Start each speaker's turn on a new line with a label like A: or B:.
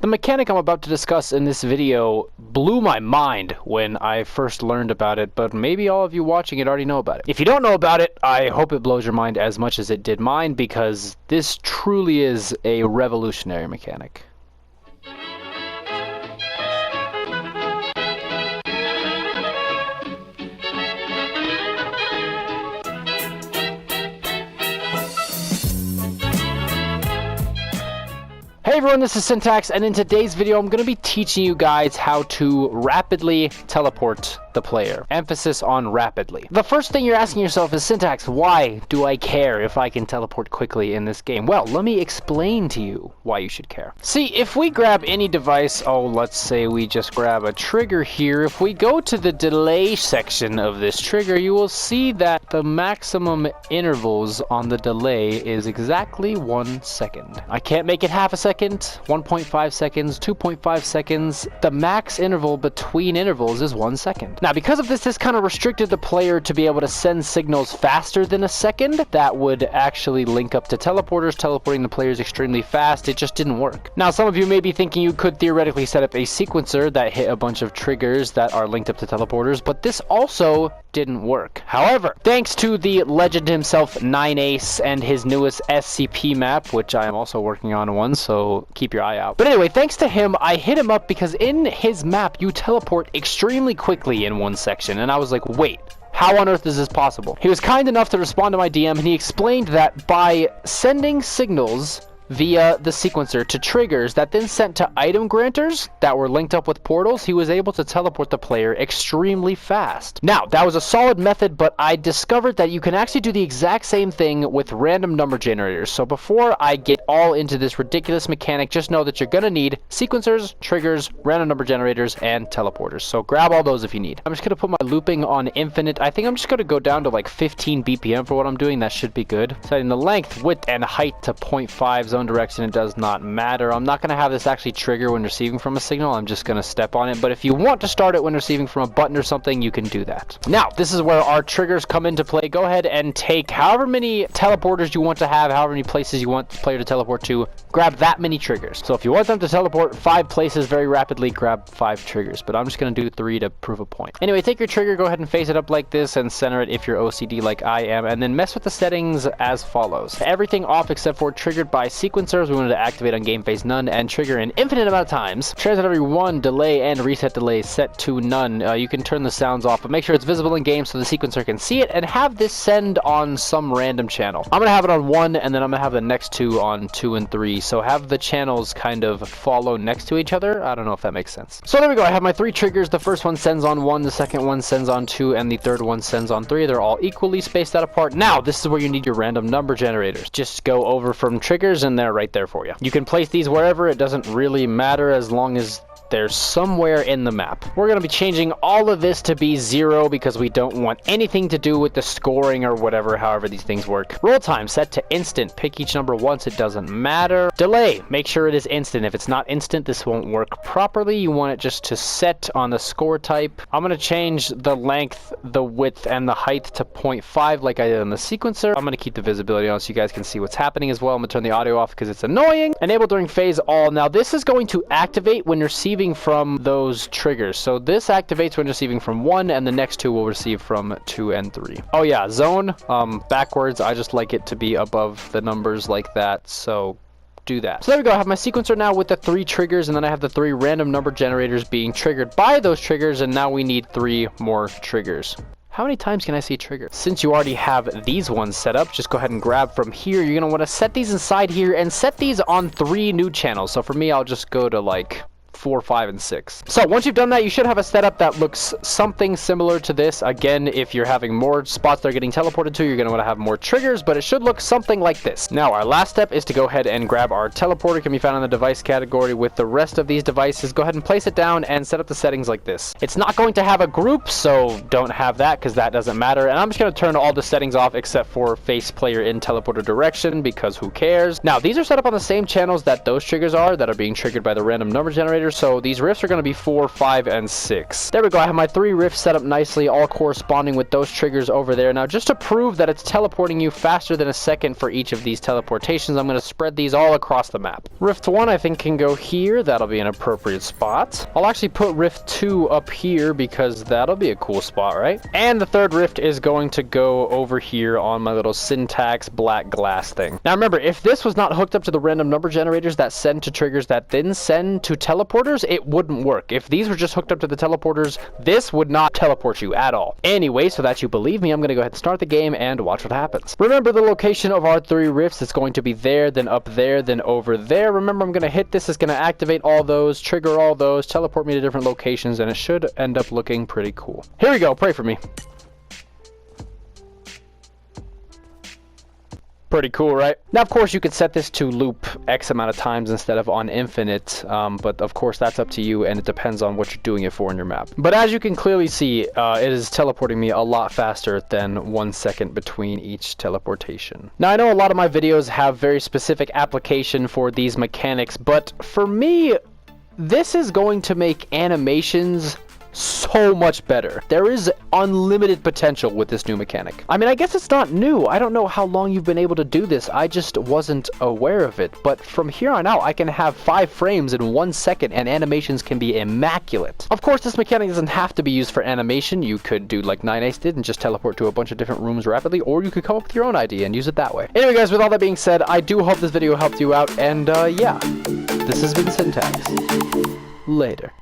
A: The mechanic I'm about to discuss in this video blew my mind when I first learned about it, but maybe all of you watching it already know about it. If you don't know about it, I hope it blows your mind as much as it did mine, because this truly is a revolutionary mechanic. Hey everyone, this is Syntax, and in today's video I'm going to be teaching you guys how to rapidly teleport the player. Emphasis on rapidly. The first thing you're asking yourself is, Syntax, why do I care if I can teleport quickly in this game? Well, let me explain to you why you should care. See, if we grab any device, let's say we just grab a trigger here, if we go to the delay section of this trigger, you will see that the maximum intervals on the delay is exactly 1 second. I can't make it half a second, 1.5 seconds, 2.5 seconds. The max interval between intervals is 1 second. Now, because of this kind of restricted the player to be able to send signals faster than a second. That would actually link up to teleporters, teleporting the players extremely fast. It just didn't work. Now, some of you may be thinking you could theoretically set up a sequencer that hit a bunch of triggers that are linked up to teleporters, but this also didn't work. However, thanks to the legend himself, 9ace, and his newest SCP map, which I am also working on one, so keep your eye out. But anyway, thanks to him, I hit him up because in his map, you teleport extremely quickly in one section, and I was like, wait, how on earth is this possible? He was kind enough to respond to my DM, and he explained that by sending signals via the sequencer to triggers that then sent to item granters that were linked up with portals, he was able to teleport the player extremely fast. Now, that was a solid method, but I discovered that you can actually do the exact same thing with random number generators. So before I get all into this ridiculous mechanic, just know that you're gonna need sequencers, triggers, random number generators, and teleporters. So grab all those if you need. I'm just gonna put my looping on infinite. I think I'm just gonna go down to like 15 BPM for what I'm doing. That should be good. Setting the length, width, and height to 0.5 zone direction, it does not matter. I'm not going to have this actually trigger when receiving from a signal. I'm just going to step on it, but if you want to start it when receiving from a button or something, you can do that. Now, this is where our triggers come into play. Go ahead and take however many teleporters you want to have, however many places you want the player to teleport to, grab that many triggers. So if you want them to teleport 5 places very rapidly, grab 5 triggers, but I'm just going to do 3 to prove a point. Anyway, take your trigger, go ahead and face it up like this and center it if you're OCD like I am, and then mess with the settings as follows. Everything off except for triggered by sequencers, we wanted to activate on game phase none and trigger an infinite amount of times. Transit every 1, delay and reset delay set to none. You can turn the sounds off, but make sure it's visible in game so the sequencer can see it, and have this send on some random channel. I'm gonna have it on 1, and then I'm gonna have the next 2 on 2 and 3. So have the channels kind of follow next to each other. I don't know if that makes sense. So there we go. I have my 3 triggers. The first one sends on 1, the second one sends on 2, and the third one sends on 3. They're all equally spaced out apart. Now, this is where you need your random number generators. Just go over from triggers, and they're right there for you. You can place these wherever. It doesn't really matter as long as they're somewhere in the map. We're going to be changing all of this to be 0 because we don't want anything to do with the scoring or whatever, however these things work. Roll time set to instant. Pick each number once, it doesn't matter. Delay, make sure it is instant. If it's not instant, this won't work properly. You want it just to set on the score type. I'm going to change the length, the width, and the height to 0.5 like I did on the sequencer. I'm going to keep the visibility on so you guys can see what's happening as well. I'm going to turn the audio off because it's annoying. Enable during phase all. Now this is going to activate when receiving from those triggers. So this activates when receiving from 1, and the next 2 will receive from 2 and 3. Oh yeah, zone backwards. I just like it to be above the numbers like that, so do that. So there we go. I have my sequencer now with the 3 triggers, and then I have the 3 random number generators being triggered by those triggers, and now we need 3 more triggers. How many times can I see trigger? Since you already have these ones set up, just go ahead and grab from here. You're going to want to set these inside here and set these on 3 new channels. So for me, I'll just go to like 4, 5, and 6. So once you've done that, you should have a setup that looks something similar to this. Again, if you're having more spots that are getting teleported to, you're going to want to have more triggers, but it should look something like this. Now, our last step is to go ahead and grab our teleporter. It can be found in the device category with the rest of these devices. Go ahead and place it down and set up the settings like this. It's not going to have a group, so don't have that because that doesn't matter. And I'm just going to turn all the settings off except for face player in teleporter direction because who cares? Now, these are set up on the same channels that those triggers are that are being triggered by the random number generator. here, so these rifts are going to be 4, 5, and 6. There we go. I have my 3 rifts set up nicely, all corresponding with those triggers over there. Now, just to prove that it's teleporting you faster than a second for each of these teleportations, I'm going to spread these all across the map. Rift 1, I think, can go here. That'll be an appropriate spot. I'll actually put Rift 2 up here because that'll be a cool spot, right? And the third rift is going to go over here on my little Syntax black glass thing. Now, remember, if this was not hooked up to the random number generators that send to triggers that then send to teleporters, it wouldn't work. If these were just hooked up to the teleporters, this would not teleport you at all. Anyway, so that you believe me, I'm going to go ahead and start the game and watch what happens. Remember the location of our 3 rifts. It's going to be there, then up there, then over there. Remember, I'm going to hit this. It's going to activate all those, trigger all those, teleport me to different locations, and it should end up looking pretty cool. Here we go. Pray for me. Pretty cool, right? Now, of course, you could set this to loop X amount of times instead of on infinite, but of course, that's up to you, and it depends on what you're doing it for in your map. But as you can clearly see, it is teleporting me a lot faster than 1 second between each teleportation. Now, I know a lot of my videos have very specific application for these mechanics, but for me, this is going to make animations so much better. There is unlimited potential with this new mechanic. I mean, I guess it's not new. I don't know how long you've been able to do this. I just wasn't aware of it. But from here on out, I can have 5 frames in 1 second and animations can be immaculate. Of course, this mechanic doesn't have to be used for animation. You could do like 9ace did and just teleport to a bunch of different rooms rapidly, or you could come up with your own idea and use it that way. Anyway, guys, with all that being said, I do hope this video helped you out, and yeah, this has been Syntax. Later.